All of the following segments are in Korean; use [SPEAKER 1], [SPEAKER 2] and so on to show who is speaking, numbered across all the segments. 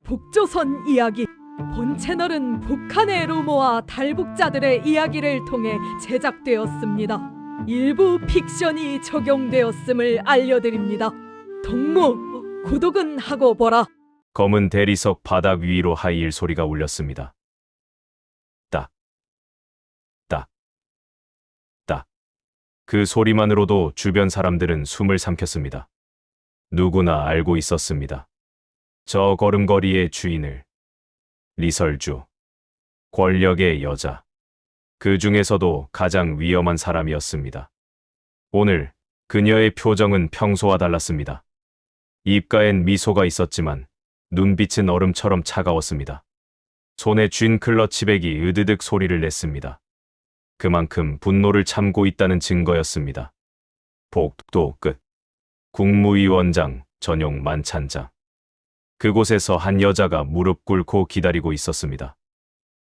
[SPEAKER 1] 북조선 이야기. 본 채널은 북한의 루머와 탈북자들의 이야기를 통해 제작되었습니다. 일부 픽션이 적용되었음을 알려드립니다. 동무, 구독은 하고 보라.
[SPEAKER 2] 검은 대리석 바닥 위로 하이힐 소리가 울렸습니다. 딱, 딱, 딱. 그 소리만으로도 주변 사람들은 숨을 삼켰습니다. 누구나 알고 있었습니다. 저 걸음걸이의 주인을. 리설주. 권력의 여자. 그 중에서도 가장 위험한 사람이었습니다. 오늘 그녀의 표정은 평소와 달랐습니다. 입가엔 미소가 있었지만 눈빛은 얼음처럼 차가웠습니다. 손에 쥔 클러치백이 으드득 소리를 냈습니다. 그만큼 분노를 참고 있다는 증거였습니다. 복도 끝. 국무위원장 전용 만찬장. 그곳에서 한 여자가 무릎 꿇고 기다리고 있었습니다.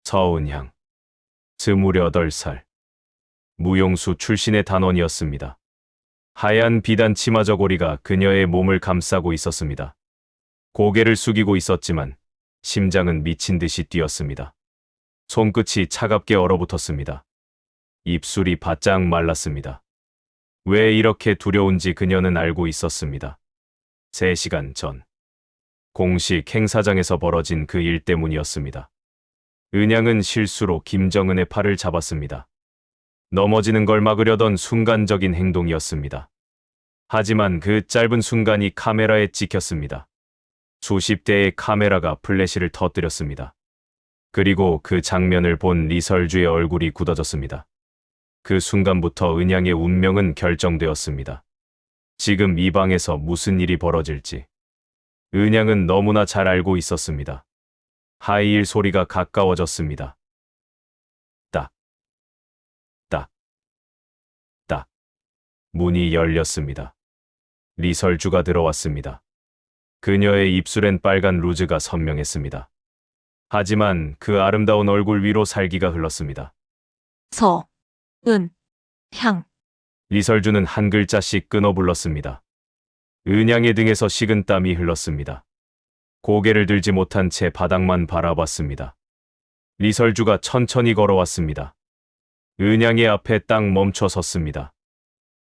[SPEAKER 2] 서은향. 28살. 무용수 출신의 단원이었습니다. 하얀 비단 치마 저고리가 그녀의 몸을 감싸고 있었습니다. 고개를 숙이고 있었지만 심장은 미친 듯이 뛰었습니다. 손끝이 차갑게 얼어붙었습니다. 입술이 바짝 말랐습니다. 왜 이렇게 두려운지 그녀는 알고 있었습니다. 3시간 전. 공식 행사장에서 벌어진 그 일 때문이었습니다. 은양은 실수로 김정은의 팔을 잡았습니다. 넘어지는 걸 막으려던 순간적인 행동이었습니다. 하지만 그 짧은 순간이 카메라에 찍혔습니다. 수십 대의 카메라가 플래시를 터뜨렸습니다. 그리고 그 장면을 본 리설주의 얼굴이 굳어졌습니다. 그 순간부터 은양의 운명은 결정되었습니다. 지금 이 방에서 무슨 일이 벌어질지 은양은 너무나 잘 알고 있었습니다. 하이힐 소리가 가까워졌습니다. 딱, 딱, 딱. 문이 열렸습니다. 리설주가 들어왔습니다. 그녀의 입술엔 빨간 루즈가 선명했습니다. 하지만 그 아름다운 얼굴 위로 살기가 흘렀습니다.
[SPEAKER 3] 향.
[SPEAKER 2] 리설주는 한 글자씩 끊어 불렀습니다. 은양의 등에서 식은 땀이 흘렀습니다. 고개를 들지 못한 채 바닥만 바라봤습니다. 리설주가 천천히 걸어왔습니다. 은양의 앞에 딱 멈춰 섰습니다.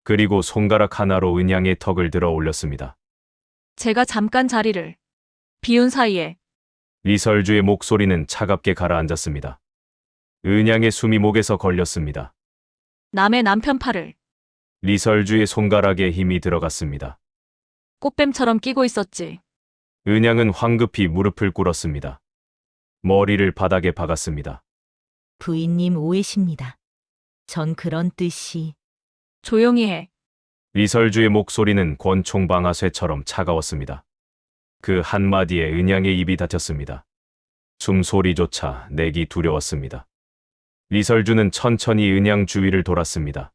[SPEAKER 2] 그리고 손가락 하나로 은양의 턱을 들어 올렸습니다.
[SPEAKER 3] 제가 잠깐 자리를 비운 사이에
[SPEAKER 2] 리설주의 목소리는 차갑게 가라앉았습니다. 은양의 숨이 목에서 걸렸습니다.
[SPEAKER 3] 남의 남편 팔을
[SPEAKER 2] 리설주의 손가락에 힘이 들어갔습니다.
[SPEAKER 3] 꽃뱀처럼 끼고 있었지.
[SPEAKER 2] 은양은 황급히 무릎을 꿇었습니다. 머리를 바닥에 박았습니다.
[SPEAKER 4] 부인님 오해십니다. 전 그런 뜻이...
[SPEAKER 3] 조용히 해.
[SPEAKER 2] 리설주의 목소리는 권총 방아쇠처럼 차가웠습니다. 그 한마디에 은양의 입이 닫혔습니다. 숨소리조차 내기 두려웠습니다. 리설주는 천천히 은양 주위를 돌았습니다.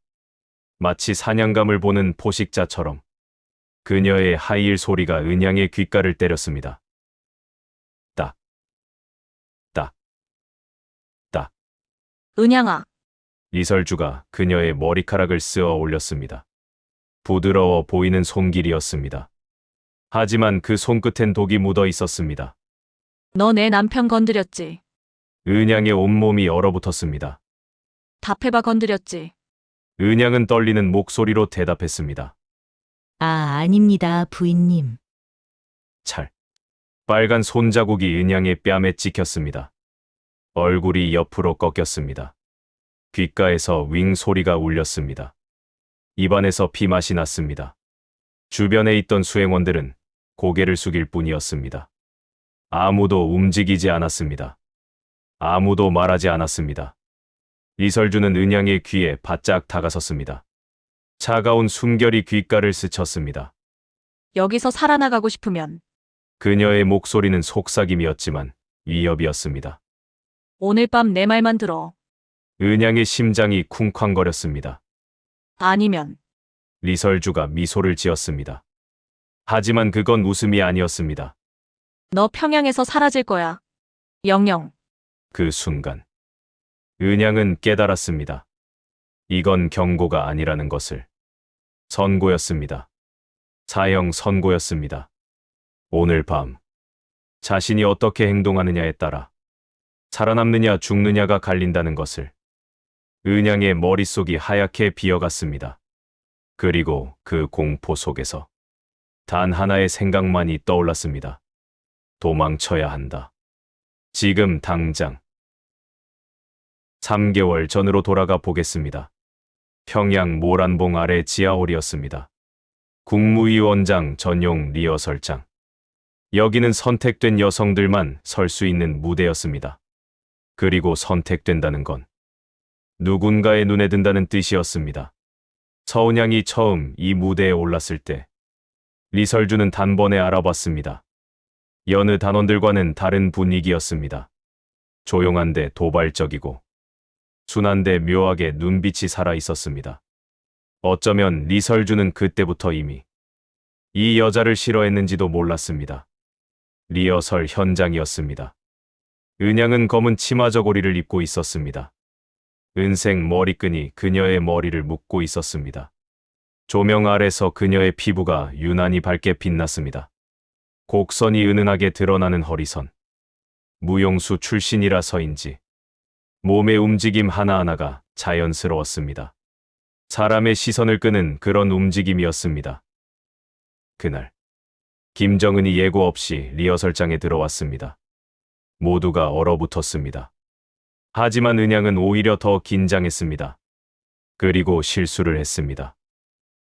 [SPEAKER 2] 마치 사냥감을 보는 포식자처럼. 그녀의 하이힐 소리가 은양의 귓가를 때렸습니다. 딱, 딱, 딱.
[SPEAKER 3] 은양아.
[SPEAKER 2] 리설주가 그녀의 머리카락을 쓰어 올렸습니다. 부드러워 보이는 손길이었습니다. 하지만 그 손끝엔 독이 묻어 있었습니다.
[SPEAKER 3] 너 내 남편 건드렸지.
[SPEAKER 2] 은양의 온몸이 얼어붙었습니다.
[SPEAKER 3] 답해봐. 건드렸지.
[SPEAKER 2] 은양은 떨리는 목소리로 대답했습니다.
[SPEAKER 4] 아닙니다, 부인님.
[SPEAKER 2] 찰. 빨간 손자국이 은양의 뺨에 찍혔습니다. 얼굴이 옆으로 꺾였습니다. 귓가에서 윙 소리가 울렸습니다. 입안에서 피맛이 났습니다. 주변에 있던 수행원들은 고개를 숙일 뿐이었습니다. 아무도 움직이지 않았습니다. 아무도 말하지 않았습니다. 리설주는 은양의 귀에 바짝 다가섰습니다. 차가운 숨결이 귓가를 스쳤습니다.
[SPEAKER 3] 여기서 살아나가고 싶으면
[SPEAKER 2] 그녀의 목소리는 속삭임이었지만 위협이었습니다.
[SPEAKER 3] 오늘 밤 내 말만 들어.
[SPEAKER 2] 은양의 심장이 쿵쾅거렸습니다.
[SPEAKER 3] 아니면
[SPEAKER 2] 리설주가 미소를 지었습니다. 하지만 그건 웃음이 아니었습니다.
[SPEAKER 3] 너 평양에서 사라질 거야. 영영.
[SPEAKER 2] 그 순간 은양은 깨달았습니다. 이건 경고가 아니라는 것을. 선고였습니다. 사형 선고였습니다. 오늘 밤 자신이 어떻게 행동하느냐에 따라 살아남느냐 죽느냐가 갈린다는 것을 은양의 머릿속이 하얗게 비어갔습니다. 그리고 그 공포 속에서 단 하나의 생각만이 떠올랐습니다. 도망쳐야 한다. 지금 당장. 3개월 전으로 돌아가 보겠습니다. 평양 모란봉 아래 지하홀이었습니다. 국무위원장 전용 리허설장. 여기는 선택된 여성들만 설 수 있는 무대였습니다. 그리고 선택된다는 건 누군가의 눈에 든다는 뜻이었습니다. 서은양이 처음 이 무대에 올랐을 때 리설주는 단번에 알아봤습니다. 여느 단원들과는 다른 분위기였습니다. 조용한데 도발적이고 순한데 묘하게 눈빛이 살아 있었습니다. 어쩌면 리설주는 그때부터 이미 이 여자를 싫어했는지도 몰랐습니다. 리허설 현장이었습니다. 은양은 검은 치마 저고리를 입고 있었습니다. 은색 머리끈이 그녀의 머리를 묶고 있었습니다. 조명 아래서 그녀의 피부가 유난히 밝게 빛났습니다. 곡선이 은은하게 드러나는 허리선. 무용수 출신이라서인지 몸의 움직임 하나하나가 자연스러웠습니다. 사람의 시선을 끄는 그런 움직임이었습니다. 그날 김정은이 예고 없이 리허설장에 들어왔습니다. 모두가 얼어붙었습니다. 하지만 은양은 오히려 더 긴장했습니다. 그리고 실수를 했습니다.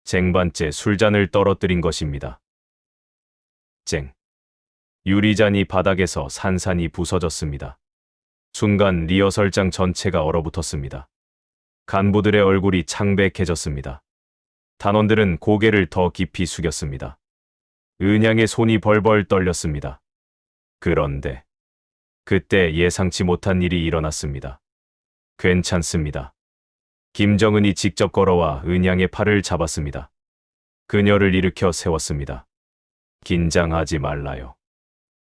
[SPEAKER 2] 쟁반째 술잔을 떨어뜨린 것입니다. 쨍. 유리잔이 바닥에서 산산이 부서졌습니다. 순간 리허설장 전체가 얼어붙었습니다. 간부들의 얼굴이 창백해졌습니다. 단원들은 고개를 더 깊이 숙였습니다. 은양의 손이 벌벌 떨렸습니다. 그런데 그때 예상치 못한 일이 일어났습니다. 괜찮습니다. 김정은이 직접 걸어와 은양의 팔을 잡았습니다. 그녀를 일으켜 세웠습니다. 긴장하지 말라요.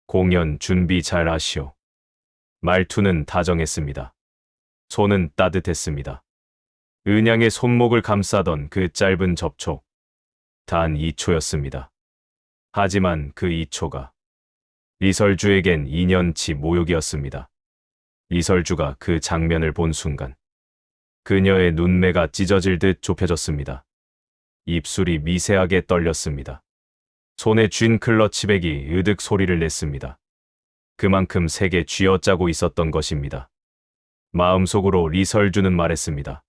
[SPEAKER 2] 공연 준비 잘 하시오. 말투는 다정했습니다. 손은 따뜻했습니다. 은양의 손목을 감싸던 그 짧은 접촉. 단 2초였습니다. 하지만 그 2초가 리설주에겐 2년치 모욕이었습니다. 리설주가 그 장면을 본 순간 그녀의 눈매가 찢어질 듯 좁혀졌습니다. 입술이 미세하게 떨렸습니다. 손에 쥔 클러치백이 으득 소리를 냈습니다. 그만큼 세게 쥐어짜고 있었던 것입니다. 마음속으로 리설주는 말했습니다.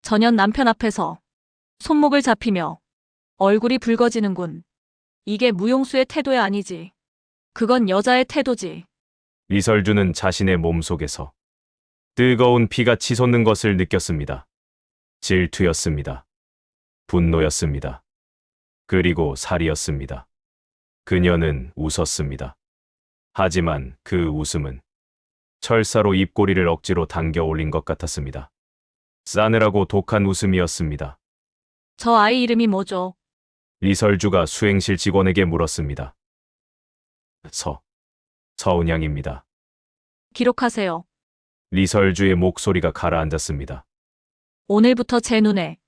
[SPEAKER 3] 전현 남편 앞에서 손목을 잡히며 얼굴이 붉어지는군. 이게 무용수의 태도야 아니지. 그건 여자의 태도지.
[SPEAKER 2] 리설주는 자신의 몸속에서 뜨거운 피가 치솟는 것을 느꼈습니다. 질투였습니다. 분노였습니다. 그리고 살이었습니다. 그녀는 웃었습니다. 하지만 그 웃음은 철사로 입꼬리를 억지로 당겨 올린 것 같았습니다. 싸늘하고 독한 웃음이었습니다.
[SPEAKER 3] 저 아이 이름이 뭐죠?
[SPEAKER 2] 리설주가 수행실 직원에게 물었습니다. 서은양입니다.
[SPEAKER 3] 기록하세요.
[SPEAKER 2] 리설주의 목소리가 가라앉았습니다.
[SPEAKER 3] 오늘부터 제 눈에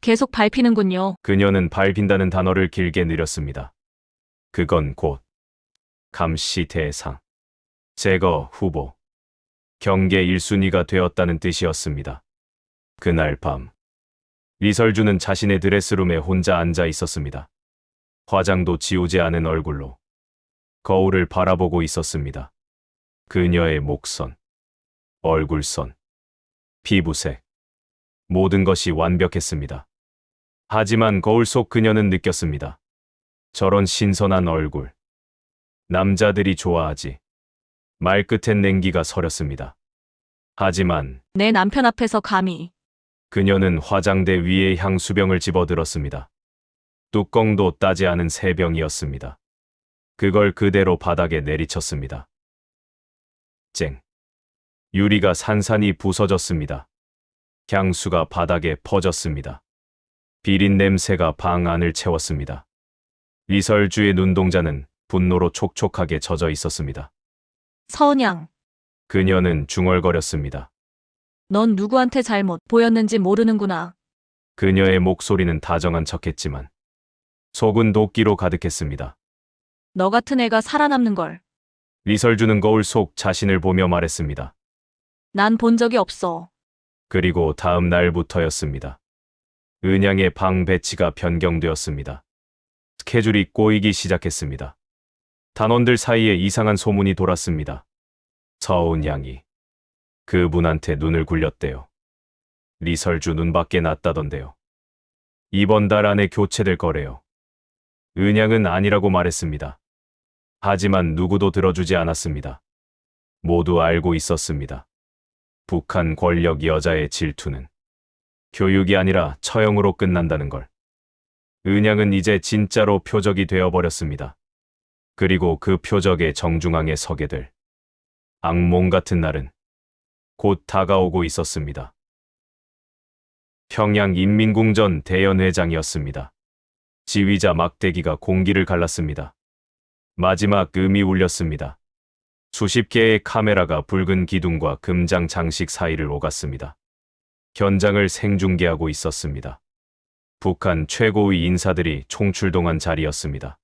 [SPEAKER 3] 계속 밟히는군요.
[SPEAKER 2] 그녀는 밟힌다는 단어를 길게 느렸습니다. 그건 곧 감시 대상, 제거 후보, 경계 1순위가 되었다는 뜻이었습니다. 그날 밤, 리설주는 자신의 드레스룸에 혼자 앉아 있었습니다. 화장도 지우지 않은 얼굴로 거울을 바라보고 있었습니다. 그녀의 목선, 얼굴선, 피부색, 모든 것이 완벽했습니다. 하지만 거울 속 그녀는 느꼈습니다. 저런 신선한 얼굴. 남자들이 좋아하지. 말끝엔 냉기가 서렸습니다. 하지만
[SPEAKER 3] 내 남편 앞에서 감히.
[SPEAKER 2] 그녀는 화장대 위에 향수병을 집어들었습니다. 뚜껑도 따지 않은 새 병이었습니다. 그걸 그대로 바닥에 내리쳤습니다. 쨍. 유리가 산산이 부서졌습니다. 향수가 바닥에 퍼졌습니다. 비린 냄새가 방 안을 채웠습니다. 리설주의 눈동자는 분노로 촉촉하게 젖어 있었습니다.
[SPEAKER 3] 서은양,
[SPEAKER 2] 그녀는 중얼거렸습니다.
[SPEAKER 3] 넌 누구한테 잘못 보였는지 모르는구나.
[SPEAKER 2] 그녀의 목소리는 다정한 척했지만 속은 도끼로 가득했습니다.
[SPEAKER 3] 너 같은 애가 살아남는 걸
[SPEAKER 2] 리설주는 거울 속 자신을 보며 말했습니다.
[SPEAKER 3] 난 본 적이 없어.
[SPEAKER 2] 그리고 다음 날부터였습니다. 은양의 방 배치가 변경되었습니다. 스케줄이 꼬이기 시작했습니다. 단원들 사이에 이상한 소문이 돌았습니다. 서은양이 그분한테 눈을 굴렸대요. 리설주 눈밖에 났다던데요. 이번 달 안에 교체될 거래요. 은양은 아니라고 말했습니다. 하지만 누구도 들어주지 않았습니다. 모두 알고 있었습니다. 북한 권력 여자의 질투는 교육이 아니라 처형으로 끝난다는 걸. 은양은 이제 진짜로 표적이 되어버렸습니다. 그리고 그 표적의 정중앙에 서게 될 악몽 같은 날은 곧 다가오고 있었습니다. 평양 인민궁전 대연회장이었습니다. 지휘자 막대기가 공기를 갈랐습니다. 마지막 음이 울렸습니다. 수십 개의 카메라가 붉은 기둥과 금장 장식 사이를 오갔습니다. 현장을 생중계하고 있었습니다. 북한 최고의 인사들이 총출동한 자리였습니다.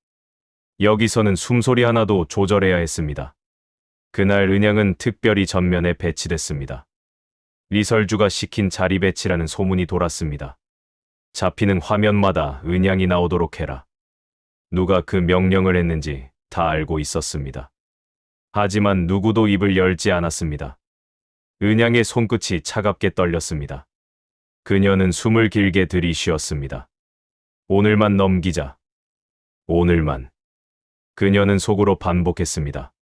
[SPEAKER 2] 여기서는 숨소리 하나도 조절해야 했습니다. 그날 은양은 특별히 전면에 배치됐습니다. 리설주가 시킨 자리 배치라는 소문이 돌았습니다. 잡히는 화면마다 은양이 나오도록 해라. 누가 그 명령을 했는지 다 알고 있었습니다. 하지만 누구도 입을 열지 않았습니다. 은양의 손끝이 차갑게 떨렸습니다. 그녀는 숨을 길게 들이쉬었습니다. 오늘만 넘기자. 오늘만. 그녀는 속으로 반복했습니다.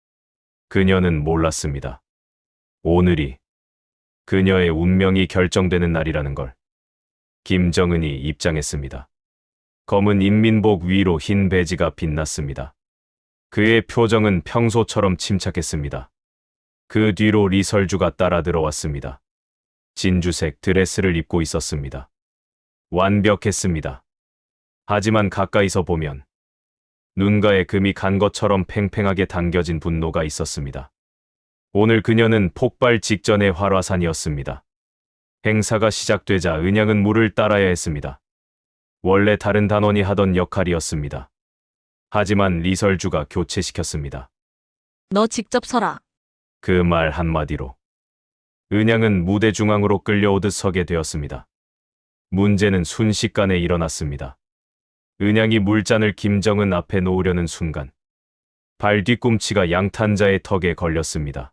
[SPEAKER 2] 그녀는 몰랐습니다. 오늘이 그녀의 운명이 결정되는 날이라는 걸. 김정은이 입장했습니다. 검은 인민복 위로 흰 배지가 빛났습니다. 그의 표정은 평소처럼 침착했습니다. 그 뒤로 리설주가 따라 들어왔습니다. 진주색 드레스를 입고 있었습니다. 완벽했습니다. 하지만 가까이서 보면 눈가에 금이 간 것처럼 팽팽하게 당겨진 분노가 있었습니다. 오늘 그녀는 폭발 직전의 활화산이었습니다. 행사가 시작되자 은양은 물을 따라야 했습니다. 원래 다른 단원이 하던 역할이었습니다. 하지만 리설주가 교체시켰습니다.
[SPEAKER 3] 너 직접 서라.
[SPEAKER 2] 그 말 한마디로 은양은 무대 중앙으로 끌려오듯 서게 되었습니다. 문제는 순식간에 일어났습니다. 은양이 물잔을 김정은 앞에 놓으려는 순간 발 뒤꿈치가 양탄자의 턱에 걸렸습니다.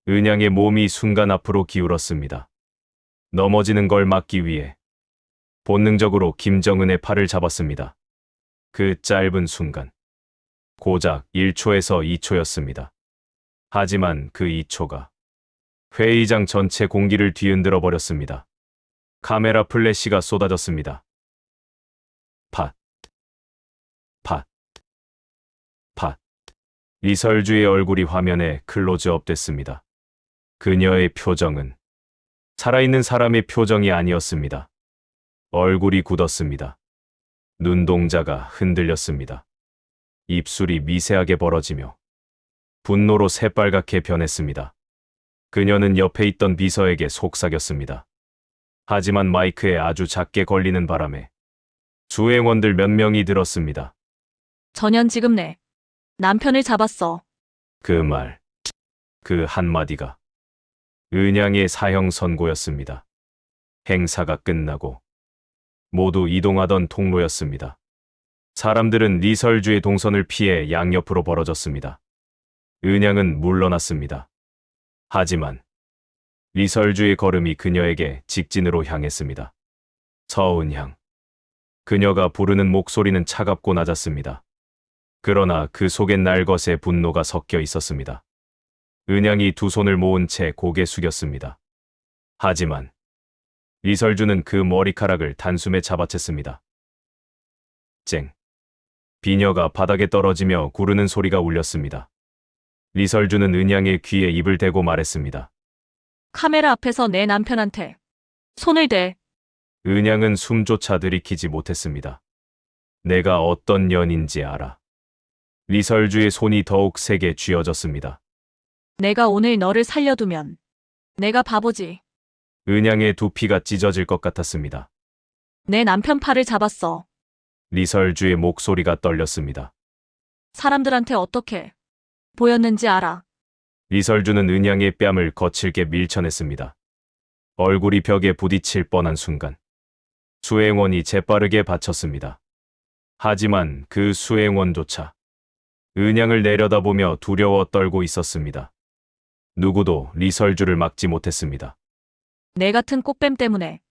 [SPEAKER 2] 은양의 몸이 순간 앞으로 기울었습니다. 넘어지는 걸 막기 위해 본능적으로 김정은의 팔을 잡았습니다. 그 짧은 순간 고작 1초에서 2초였습니다. 하지만 그 2초가 회의장 전체 공기를 뒤흔들어 버렸습니다. 카메라 플래시가 쏟아졌습니다. 팟. 리설주의 얼굴이 화면에 클로즈업 됐습니다. 그녀의 표정은 살아있는 사람의 표정이 아니었습니다. 얼굴이 굳었습니다. 눈동자가 흔들렸습니다. 입술이 미세하게 벌어지며 분노로 새빨갛게 변했습니다. 그녀는 옆에 있던 비서에게 속삭였습니다. 하지만 마이크에 아주 작게 걸리는 바람에 수행원들 몇 명이 들었습니다.
[SPEAKER 3] 전현 지금 내 남편을 잡았어.
[SPEAKER 2] 그 말, 그 한마디가 은양의 사형 선고였습니다. 행사가 끝나고 모두 이동하던 통로였습니다. 사람들은 리설주의 동선을 피해 양옆으로 벌어졌습니다. 은양은 물러났습니다. 하지만 리설주의 걸음이 그녀에게 직진으로 향했습니다. 서은양. 그녀가 부르는 목소리는 차갑고 낮았습니다. 그러나 그 속엔 날것의 분노가 섞여 있었습니다. 은양이 두 손을 모은 채 고개 숙였습니다. 하지만 리설주는 그 머리카락을 단숨에 잡아챘습니다. 쨍. 비녀가 바닥에 떨어지며 구르는 소리가 울렸습니다. 리설주는 은양의 귀에 입을 대고 말했습니다.
[SPEAKER 3] 카메라 앞에서 내 남편한테 손을 대.
[SPEAKER 2] 은양은 숨조차 들이키지 못했습니다. 내가 어떤 년인지 알아. 리설주의 손이 더욱 세게 쥐어졌습니다.
[SPEAKER 3] 내가 오늘 너를 살려두면 내가 바보지.
[SPEAKER 2] 은양의 두피가 찢어질 것 같았습니다.
[SPEAKER 3] 내 남편 팔을 잡았어.
[SPEAKER 2] 리설주의 목소리가 떨렸습니다.
[SPEAKER 3] 사람들한테 어떻게 보였는지 알아.
[SPEAKER 2] 리설주는 은양의 뺨을 거칠게 밀쳐냈습니다. 얼굴이 벽에 부딪힐 뻔한 순간 수행원이 재빠르게 받쳤습니다. 하지만 그 수행원조차 은양을 내려다보며 두려워 떨고 있었습니다. 누구도 리설주를 막지 못했습니다.
[SPEAKER 3] 내 같은 꽃뱀 때문에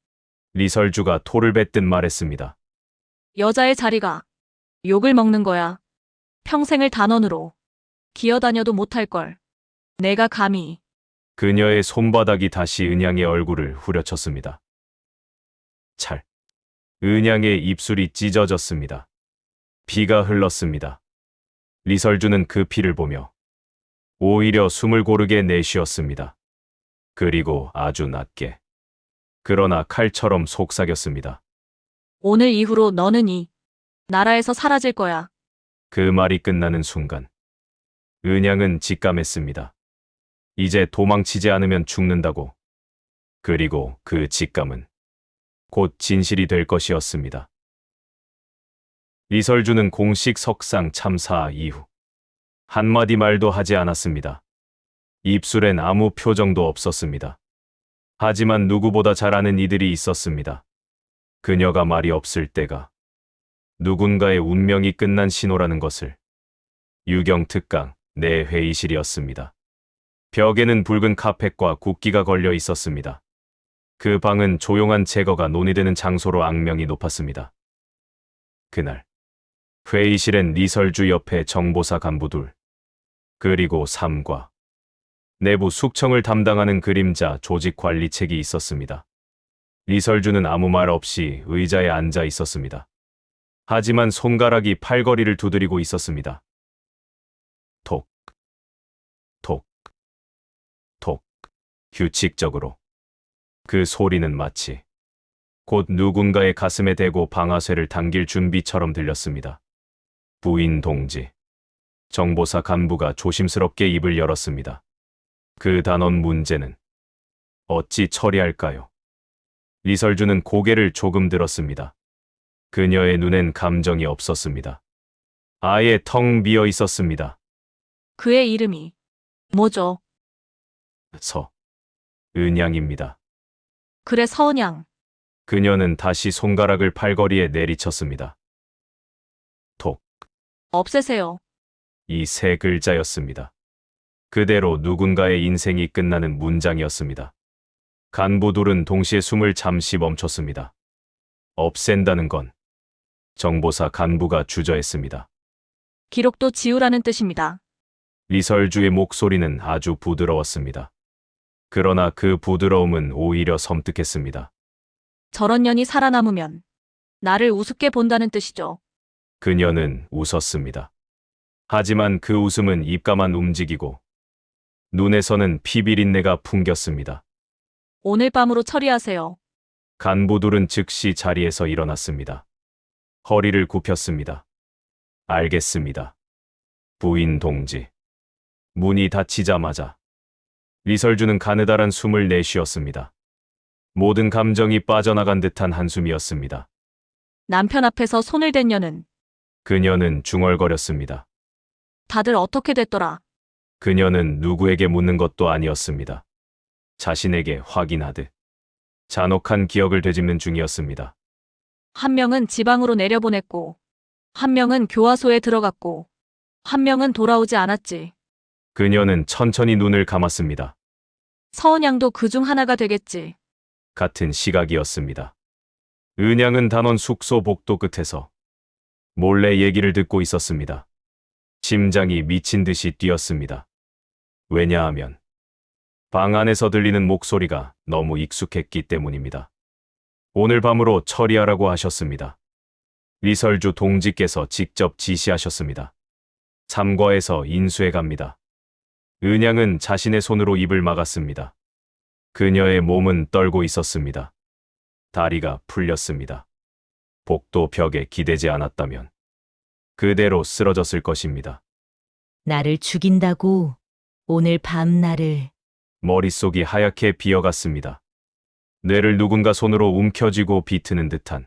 [SPEAKER 2] 리설주가 토를 뱉듯 말했습니다.
[SPEAKER 3] 여자의 자리가 욕을 먹는 거야. 평생을 단원으로 기어다녀도 못할 걸. 내가 감히.
[SPEAKER 2] 그녀의 손바닥이 다시 은양의 얼굴을 후려쳤습니다. 찰. 은양의 입술이 찢어졌습니다. 피가 흘렀습니다. 리설주는 그 피를 보며 오히려 숨을 고르게 내쉬었습니다. 그리고 아주 낮게, 그러나 칼처럼 속삭였습니다.
[SPEAKER 3] 오늘 이후로 너는 이 나라에서 사라질 거야.
[SPEAKER 2] 그 말이 끝나는 순간 은양은 직감했습니다. 이제 도망치지 않으면 죽는다고. 그리고 그 직감은 곧 진실이 될 것이었습니다. 리설주는 공식 석상 참사 이후 한마디 말도 하지 않았습니다. 입술엔 아무 표정도 없었습니다. 하지만 누구보다 잘 아는 이들이 있었습니다. 그녀가 말이 없을 때가 누군가의 운명이 끝난 신호라는 것을. 유경 특강 내 회의실이었습니다. 벽에는 붉은 카펫과 국기가 걸려 있었습니다. 그 방은 조용한 제거가 논의되는 장소로 악명이 높았습니다. 그날 회의실엔 리설주 옆에 정보사 간부 둘, 그리고 3과 내부 숙청을 담당하는 그림자 조직관리책이 있었습니다. 리설주는 아무 말 없이 의자에 앉아 있었습니다. 하지만 손가락이 팔걸이를 두드리고 있었습니다. 톡, 톡, 톡, 규칙적으로. 그 소리는 마치 곧 누군가의 가슴에 대고 방아쇠를 당길 준비처럼 들렸습니다. 부인 동지. 정보사 간부가 조심스럽게 입을 열었습니다. 그 단원 문제는 어찌 처리할까요? 리설주는 고개를 조금 들었습니다. 그녀의 눈엔 감정이 없었습니다. 아예 텅 비어 있었습니다.
[SPEAKER 3] 그의 이름이 뭐죠?
[SPEAKER 2] 은양입니다.
[SPEAKER 3] 그래, 서은양.
[SPEAKER 2] 그녀는 다시 손가락을 팔걸이에 내리쳤습니다. 톡.
[SPEAKER 3] 없애세요.
[SPEAKER 2] 이 세 글자였습니다. 그대로 누군가의 인생이 끝나는 문장이었습니다. 간부 둘은 동시에 숨을 잠시 멈췄습니다. 없앤다는 건 정보사 간부가 주저했습니다.
[SPEAKER 3] 기록도 지우라는 뜻입니다.
[SPEAKER 2] 리설주의 목소리는 아주 부드러웠습니다. 그러나 그 부드러움은 오히려 섬뜩했습니다.
[SPEAKER 3] 저런 년이 살아남으면 나를 우습게 본다는 뜻이죠.
[SPEAKER 2] 그녀는 웃었습니다. 하지만 그 웃음은 입가만 움직이고 눈에서는 피비린내가 풍겼습니다.
[SPEAKER 3] 오늘 밤으로 처리하세요.
[SPEAKER 2] 간부들은 즉시 자리에서 일어났습니다. 허리를 굽혔습니다. 알겠습니다. 부인 동지. 문이 닫히자마자 리설주는 가느다란 숨을 내쉬었습니다. 모든 감정이 빠져나간 듯한 한숨이었습니다.
[SPEAKER 3] 남편 앞에서 손을 댄 년은
[SPEAKER 2] 그녀는 중얼거렸습니다.
[SPEAKER 3] 다들 어떻게 됐더라?
[SPEAKER 2] 그녀는 누구에게 묻는 것도 아니었습니다. 자신에게 확인하듯 잔혹한 기억을 되짚는 중이었습니다.
[SPEAKER 3] 한 명은 지방으로 내려보냈고, 한 명은 교화소에 들어갔고, 한 명은 돌아오지 않았지.
[SPEAKER 2] 그녀는 천천히 눈을 감았습니다.
[SPEAKER 3] 서은양도 그 중 하나가 되겠지.
[SPEAKER 2] 같은 시각이었습니다. 은양은 단원 숙소 복도 끝에서 몰래 얘기를 듣고 있었습니다. 심장이 미친 듯이 뛰었습니다. 왜냐하면 방 안에서 들리는 목소리가 너무 익숙했기 때문입니다. 오늘 밤으로 처리하라고 하셨습니다. 리설주 동지께서 직접 지시하셨습니다. 3과에서 인수해 갑니다. 은양은 자신의 손으로 입을 막았습니다. 그녀의 몸은 떨고 있었습니다. 다리가 풀렸습니다. 복도 벽에 기대지 않았다면 그대로 쓰러졌을 것입니다.
[SPEAKER 4] 나를 죽인다고 오늘 밤 나를.
[SPEAKER 2] 머릿속이 하얗게 비어갔습니다. 뇌를 누군가 손으로 움켜쥐고 비트는 듯한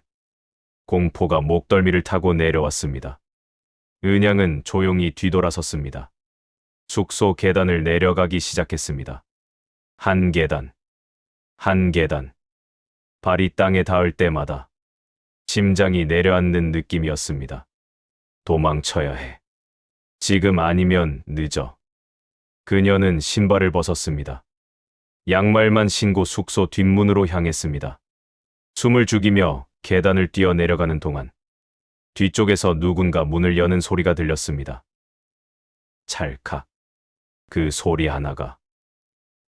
[SPEAKER 2] 공포가 목덜미를 타고 내려왔습니다. 은양은 조용히 뒤돌아섰습니다. 숙소 계단을 내려가기 시작했습니다. 한 계단, 한 계단. 발이 땅에 닿을 때마다 심장이 내려앉는 느낌이었습니다. 도망쳐야 해. 지금 아니면 늦어. 그녀는 신발을 벗었습니다. 양말만 신고 숙소 뒷문으로 향했습니다. 숨을 죽이며 계단을 뛰어 내려가는 동안 뒤쪽에서 누군가 문을 여는 소리가 들렸습니다. 찰칵. 그 소리 하나가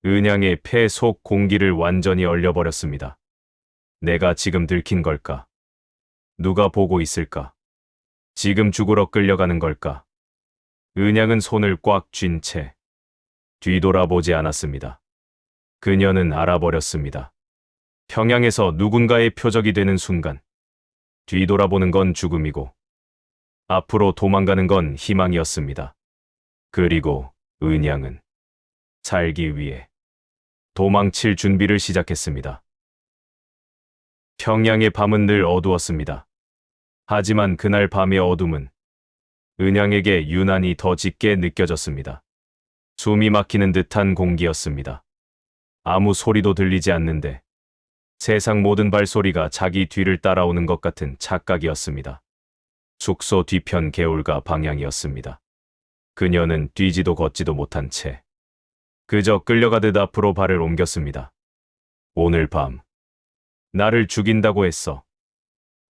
[SPEAKER 2] 은양의 폐 속 공기를 완전히 얼려버렸습니다. 내가 지금 들킨 걸까? 누가 보고 있을까? 지금 죽으러 끌려가는 걸까? 은양은 손을 꽉 쥔 채 뒤돌아보지 않았습니다. 그녀는 알아버렸습니다. 평양에서 누군가의 표적이 되는 순간 뒤돌아보는 건 죽음이고 앞으로 도망가는 건 희망이었습니다. 그리고 은양은 살기 위해 도망칠 준비를 시작했습니다. 평양의 밤은 늘 어두웠습니다. 하지만 그날 밤의 어둠은 은양에게 유난히 더 짙게 느껴졌습니다. 숨이 막히는 듯한 공기였습니다. 아무 소리도 들리지 않는데 세상 모든 발소리가 자기 뒤를 따라오는 것 같은 착각이었습니다. 숙소 뒤편 개울가 방향이었습니다. 그녀는 뛰지도 걷지도 못한 채 그저 끌려가듯 앞으로 발을 옮겼습니다. 오늘 밤 나를 죽인다고 했어.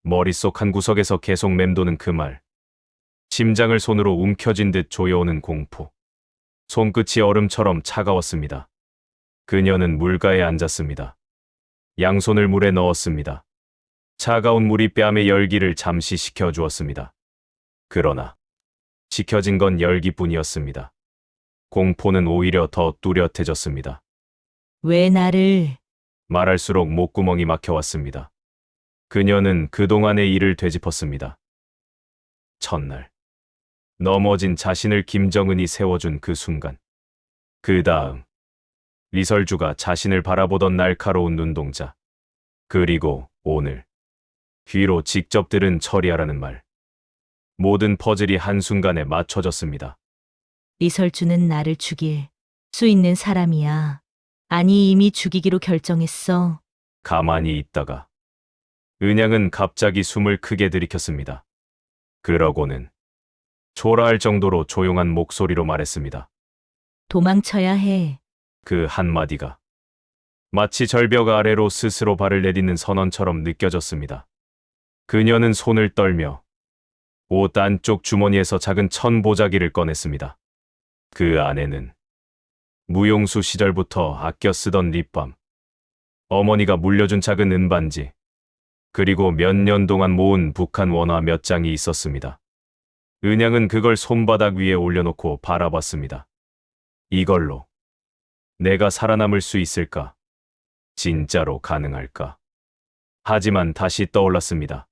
[SPEAKER 2] 머릿속 한 구석에서 계속 맴도는 그 말. 심장을 손으로 움켜쥔 듯 조여오는 공포. 손끝이 얼음처럼 차가웠습니다. 그녀는 물가에 앉았습니다. 양손을 물에 넣었습니다. 차가운 물이 뺨의 열기를 잠시 식혀주었습니다. 그러나 식혀진 건 열기뿐이었습니다. 공포는 오히려 더 뚜렷해졌습니다.
[SPEAKER 4] 왜 나를
[SPEAKER 2] 말할수록 목구멍이 막혀왔습니다. 그녀는 그동안의 일을 되짚었습니다. 첫날, 넘어진 자신을 김정은이 세워준 그 순간. 그 다음, 리설주가 자신을 바라보던 날카로운 눈동자. 그리고 오늘, 귀로 직접 들은 처리하라는 말. 모든 퍼즐이 한순간에 맞춰졌습니다.
[SPEAKER 4] 리설주는 나를 죽일 수 있는 사람이야. 아니, 이미 죽이기로 결정했어.
[SPEAKER 2] 가만히 있다가 은양은 갑자기 숨을 크게 들이켰습니다. 그러고는 초라할 정도로 조용한 목소리로 말했습니다.
[SPEAKER 4] 도망쳐야 해.
[SPEAKER 2] 그 한마디가 마치 절벽 아래로 스스로 발을 내딛는 선언처럼 느껴졌습니다. 그녀는 손을 떨며 옷 안쪽 주머니에서 작은 천보자기를 꺼냈습니다. 그 안에는 무용수 시절부터 아껴 쓰던 립밤, 어머니가 물려준 작은 은반지, 그리고 몇 년 동안 모은 북한 원화 몇 장이 있었습니다. 은양은 그걸 손바닥 위에 올려놓고 바라봤습니다. 이걸로 내가 살아남을 수 있을까? 진짜로 가능할까? 하지만 다시 떠올랐습니다.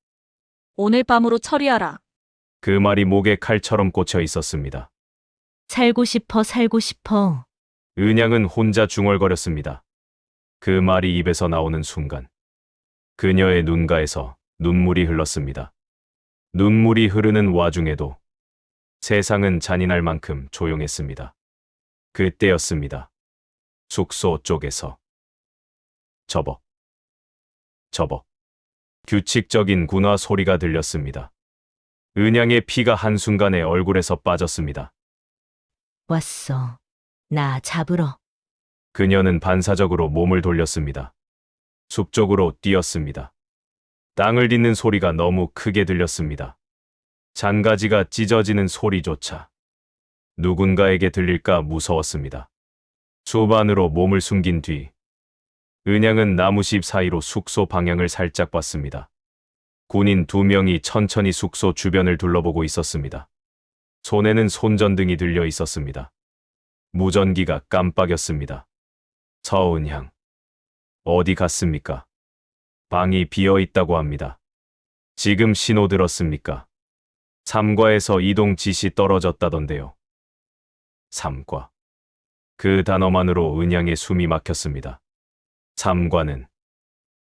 [SPEAKER 3] 오늘 밤으로 처리하라.
[SPEAKER 2] 그 말이 목에 칼처럼 꽂혀 있었습니다.
[SPEAKER 4] 살고 싶어, 살고 싶어.
[SPEAKER 2] 은양은 혼자 중얼거렸습니다. 그 말이 입에서 나오는 순간 그녀의 눈가에서 눈물이 흘렀습니다. 눈물이 흐르는 와중에도 세상은 잔인할 만큼 조용했습니다. 그때였습니다. 숙소 쪽에서 저벅 규칙적인 군화 소리가 들렸습니다. 은양의 피가 한순간에 얼굴에서 빠졌습니다.
[SPEAKER 4] 왔어. 나 잡으러.
[SPEAKER 2] 그녀는 반사적으로 몸을 돌렸습니다. 숲 쪽으로 뛰었습니다. 땅을 딛는 소리가 너무 크게 들렸습니다. 잔가지가 찢어지는 소리조차 누군가에게 들릴까 무서웠습니다. 숲 안으로 몸을 숨긴 뒤 은양은 나무숲 사이로 숙소 방향을 살짝 봤습니다. 군인 2명이 천천히 숙소 주변을 둘러보고 있었습니다. 손에는 손전등이 들려 있었습니다. 무전기가 깜빡였습니다. 서은향, 어디 갔습니까? 방이 비어 있다고 합니다. 지금 신호 들었습니까? 3과에서 이동 지시 떨어졌다던데요. 3과. 그 단어만으로 은양의 숨이 막혔습니다. 3과는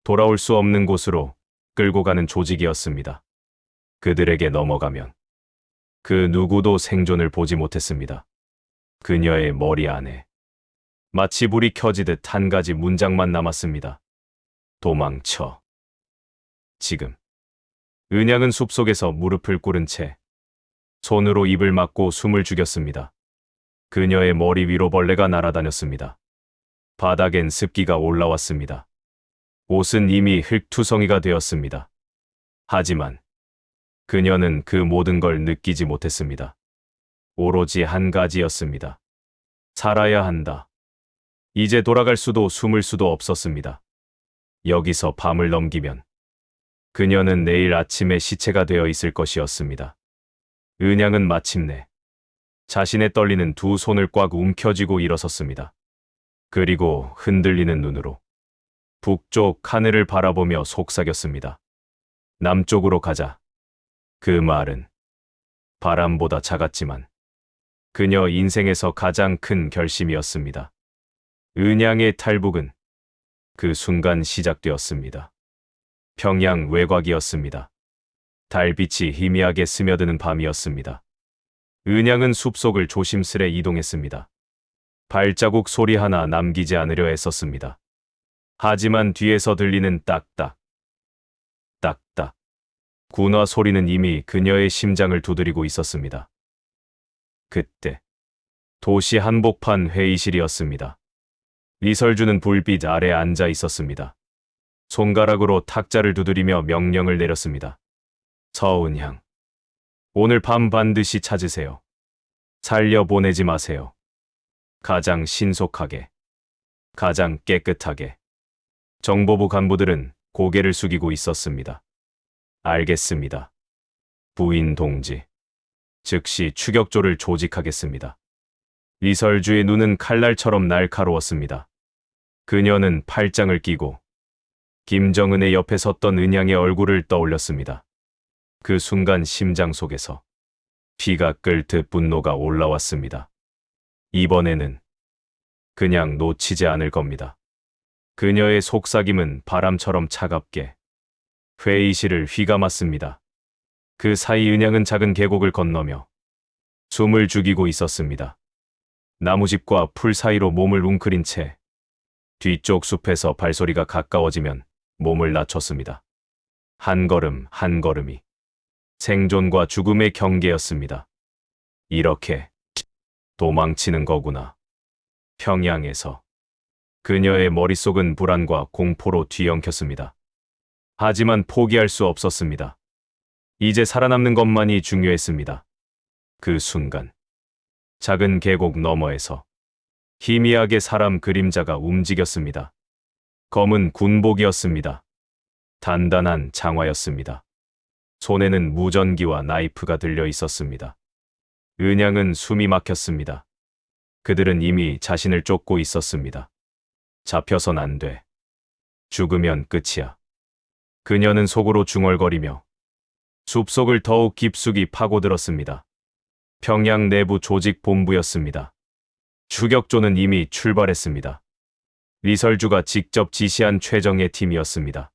[SPEAKER 2] 돌아올 수 없는 곳으로 끌고 가는 조직이었습니다. 그들에게 넘어가면 그 누구도 생존을 보지 못했습니다. 그녀의 머리 안에 마치 불이 켜지듯 한 가지 문장만 남았습니다. 도망쳐. 지금. 은양은 숲속에서 무릎을 꿇은 채 손으로 입을 막고 숨을 죽였습니다. 그녀의 머리 위로 벌레가 날아다녔습니다. 바닥엔 습기가 올라왔습니다. 옷은 이미 흙투성이가 되었습니다. 하지만 그녀는 그 모든 걸 느끼지 못했습니다. 오로지 한 가지였습니다. 살아야 한다. 이제 돌아갈 수도 숨을 수도 없었습니다. 여기서 밤을 넘기면 그녀는 내일 아침에 시체가 되어 있을 것이었습니다. 은양은 마침내 자신의 떨리는 두 손을 꽉 움켜쥐고 일어섰습니다. 그리고 흔들리는 눈으로 북쪽 하늘을 바라보며 속삭였습니다. 남쪽으로 가자. 그 말은 바람보다 작았지만 그녀 인생에서 가장 큰 결심이었습니다. 은양의 탈북은 그 순간 시작되었습니다. 평양 외곽이었습니다. 달빛이 희미하게 스며드는 밤이었습니다. 은양은 숲속을 조심스레 이동했습니다. 발자국 소리 하나 남기지 않으려 애썼습니다. 하지만 뒤에서 들리는 딱딱, 딱딱, 군화 소리는 이미 그녀의 심장을 두드리고 있었습니다. 그때 도시 한복판 회의실이었습니다. 리설주는 불빛 아래 앉아 있었습니다. 손가락으로 탁자를 두드리며 명령을 내렸습니다. 서은향, 오늘 밤 반드시 찾으세요. 살려보내지 마세요. 가장 신속하게, 가장 깨끗하게. 정보부 간부들은 고개를 숙이고 있었습니다. 알겠습니다. 부인 동지. 즉시 추격조를 조직하겠습니다. 리설주의 눈은 칼날처럼 날카로웠습니다. 그녀는 팔짱을 끼고 김정은의 옆에 섰던 은양의 얼굴을 떠올렸습니다. 그 순간 심장 속에서 피가 끓듯 분노가 올라왔습니다. 이번에는 그냥 놓치지 않을 겁니다. 그녀의 속삭임은 바람처럼 차갑게 회의실을 휘감았습니다. 그 사이 은양은 작은 계곡을 건너며 숨을 죽이고 있었습니다. 나무집과 풀 사이로 몸을 웅크린 채 뒤쪽 숲에서 발소리가 가까워지면 몸을 낮췄습니다. 한 걸음 한 걸음이 생존과 죽음의 경계였습니다. 이렇게 도망치는 거구나. 평양에서 그녀의 머릿속은 불안과 공포로 뒤엉켰습니다. 하지만 포기할 수 없었습니다. 이제 살아남는 것만이 중요했습니다. 그 순간 작은 계곡 너머에서 희미하게 사람 그림자가 움직였습니다. 검은 군복이었습니다. 단단한 장화였습니다. 손에는 무전기와 나이프가 들려 있었습니다. 은양은 숨이 막혔습니다. 그들은 이미 자신을 쫓고 있었습니다. 잡혀선 안 돼. 죽으면 끝이야. 그녀는 속으로 중얼거리며 숲속을 더욱 깊숙이 파고들었습니다. 평양 내부 조직 본부였습니다. 추격조는 이미 출발했습니다. 리설주가 직접 지시한 최정예 팀이었습니다.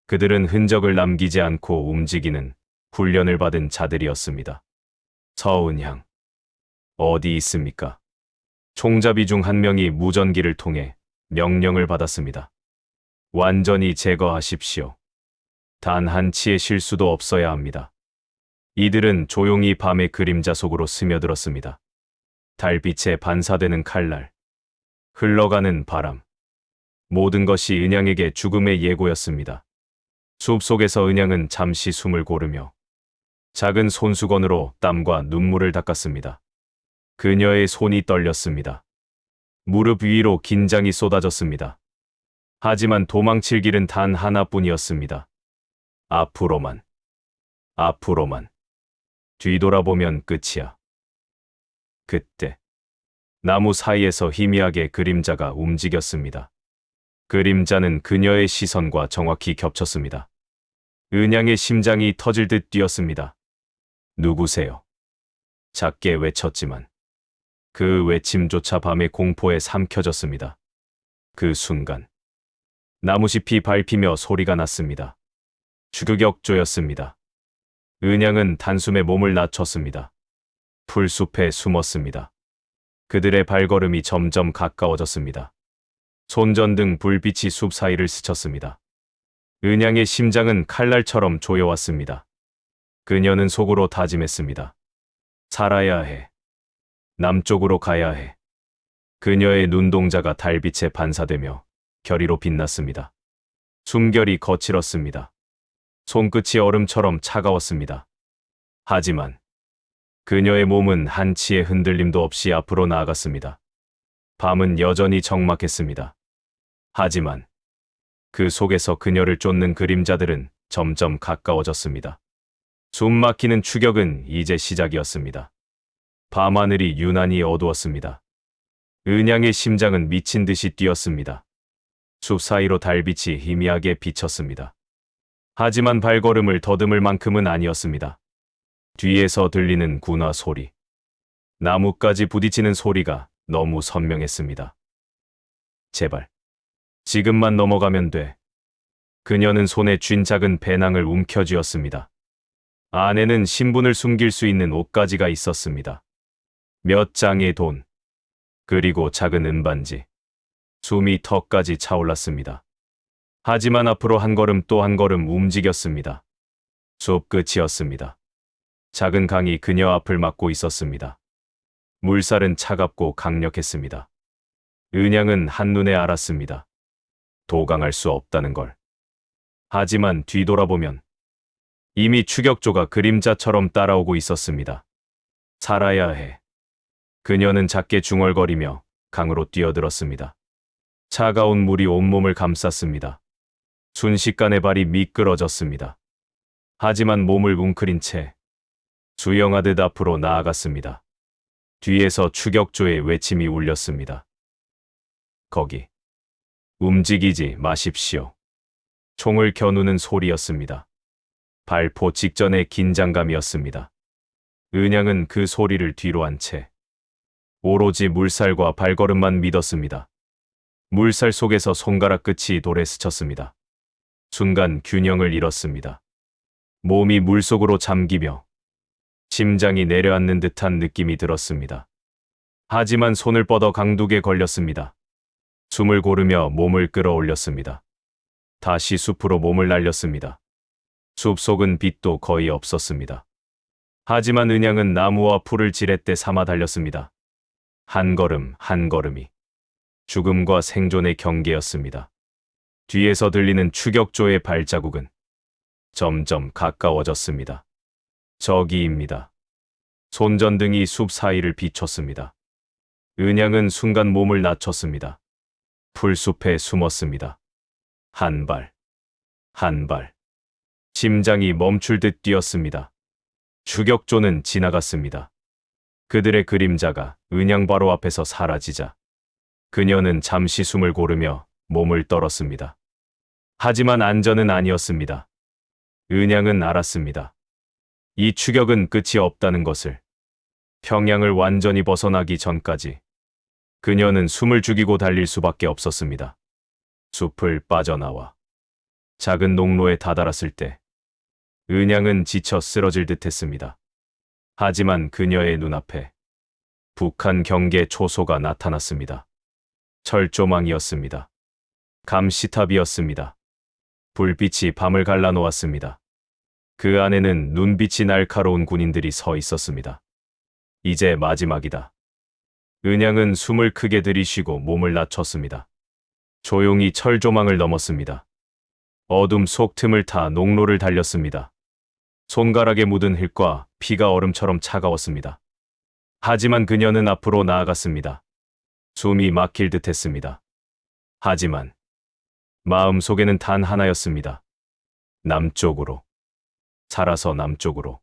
[SPEAKER 2] 그들은 흔적을 남기지 않고 움직이는 훈련을 받은 자들이었습니다. 서은향, 어디 있습니까? 총잡이 중 한 명이 무전기를 통해 명령을 받았습니다. 완전히 제거하십시오. 단 한 치의 실수도 없어야 합니다. 이들은 조용히 밤의 그림자 속으로 스며들었습니다. 달빛에 반사되는 칼날, 흘러가는 바람, 모든 것이 은양에게 죽음의 예고였습니다. 숲속에서 은양은 잠시 숨을 고르며 작은 손수건으로 땀과 눈물을 닦았습니다. 그녀의 손이 떨렸습니다. 무릎 위로 긴장이 쏟아졌습니다. 하지만 도망칠 길은 단 하나뿐이었습니다. 앞으로만, 앞으로만. 뒤돌아보면 끝이야. 그때 나무 사이에서 희미하게 그림자가 움직였습니다. 그림자는 그녀의 시선과 정확히 겹쳤습니다. 은양의 심장이 터질 듯 뛰었습니다. 누구세요? 작게 외쳤지만 그 외침조차 밤의 공포에 삼켜졌습니다. 그 순간 나무잎이 밟히며 소리가 났습니다. 추격조였습니다. 은양은 단숨에 몸을 낮췄습니다. 풀숲에 숨었습니다. 그들의 발걸음이 점점 가까워졌습니다. 손전등 불빛이 숲 사이를 스쳤습니다. 은양의 심장은 칼날처럼 조여왔습니다. 그녀는 속으로 다짐했습니다. 살아야 해. 남쪽으로 가야 해. 그녀의 눈동자가 달빛에 반사되며 결의로 빛났습니다. 숨결이 거칠었습니다. 손끝이 얼음처럼 차가웠습니다. 하지만 그녀의 몸은 한치의 흔들림도 없이 앞으로 나아갔습니다. 밤은 여전히 적막했습니다. 하지만 그 속에서 그녀를 쫓는 그림자들은 점점 가까워졌습니다. 숨 막히는 추격은 이제 시작이었습니다. 밤하늘이 유난히 어두웠습니다. 은양의 심장은 미친 듯이 뛰었습니다. 숲 사이로 달빛이 희미하게 비쳤습니다. 하지만 발걸음을 더듬을 만큼은 아니었습니다. 뒤에서 들리는 군화 소리, 나뭇가지 부딪히는 소리가 너무 선명했습니다. 제발, 지금만 넘어가면 돼. 그녀는 손에 쥔 작은 배낭을 움켜쥐었습니다. 안에는 신분을 숨길 수 있는 옷가지가 있었습니다. 몇 장의 돈, 그리고 작은 은반지. 숨이 턱까지 차올랐습니다. 하지만 앞으로 한 걸음 또 한 걸음 움직였습니다. 숲 끝이었습니다. 작은 강이 그녀 앞을 막고 있었습니다. 물살은 차갑고 강력했습니다. 은양은 한눈에 알았습니다. 도강할 수 없다는 걸. 하지만 뒤돌아보면 이미 추격조가 그림자처럼 따라오고 있었습니다. 살아야 해. 그녀는 작게 중얼거리며 강으로 뛰어들었습니다. 차가운 물이 온몸을 감쌌습니다. 순식간에 발이 미끄러졌습니다. 하지만 몸을 웅크린 채 수영하듯 앞으로 나아갔습니다. 뒤에서 추격조의 외침이 울렸습니다. 거기, 움직이지 마십시오. 총을 겨누는 소리였습니다. 발포 직전의 긴장감이었습니다. 은양은 그 소리를 뒤로 한 채 오로지 물살과 발걸음만 믿었습니다. 물살 속에서 손가락 끝이 돌에 스쳤습니다. 순간 균형을 잃었습니다. 몸이 물속으로 잠기며 심장이 내려앉는 듯한 느낌이 들었습니다. 하지만 손을 뻗어 강둑에 걸렸습니다. 숨을 고르며 몸을 끌어올렸습니다. 다시 숲으로 몸을 날렸습니다. 숲속은 빛도 거의 없었습니다. 하지만 은양은 나무와 풀을 지렛대 삼아 달렸습니다. 한 걸음 한 걸음이 죽음과 생존의 경계였습니다. 뒤에서 들리는 추격조의 발자국은 점점 가까워졌습니다. 저기입니다. 손전등이 숲 사이를 비췄습니다. 은양은 순간 몸을 낮췄습니다. 풀숲에 숨었습니다. 한 발, 한 발. 심장이 멈출 듯 뛰었습니다. 추격조는 지나갔습니다. 그들의 그림자가 은양 바로 앞에서 사라지자 그녀는 잠시 숨을 고르며 몸을 떨었습니다. 하지만 안전은 아니었습니다. 은양은 알았습니다. 이 추격은 끝이 없다는 것을. 평양을 완전히 벗어나기 전까지 그녀는 숨을 죽이고 달릴 수밖에 없었습니다. 숲을 빠져나와 작은 농로에 다다랐을 때 은양은 지쳐 쓰러질 듯했습니다. 하지만 그녀의 눈앞에 북한 경계 초소가 나타났습니다. 철조망이었습니다. 감시탑이었습니다. 불빛이 밤을 갈라놓았습니다. 그 안에는 눈빛이 날카로운 군인들이 서 있었습니다. 이제 마지막이다. 은양은 숨을 크게 들이쉬고 몸을 낮췄습니다. 조용히 철조망을 넘었습니다. 어둠 속 틈을 타 농로를 달렸습니다. 손가락에 묻은 흙과 피가 얼음처럼 차가웠습니다. 하지만 그녀는 앞으로 나아갔습니다. 숨이 막힐 듯했습니다. 하지만 마음속에는 단 하나였습니다. 남쪽으로. 살아서 남쪽으로.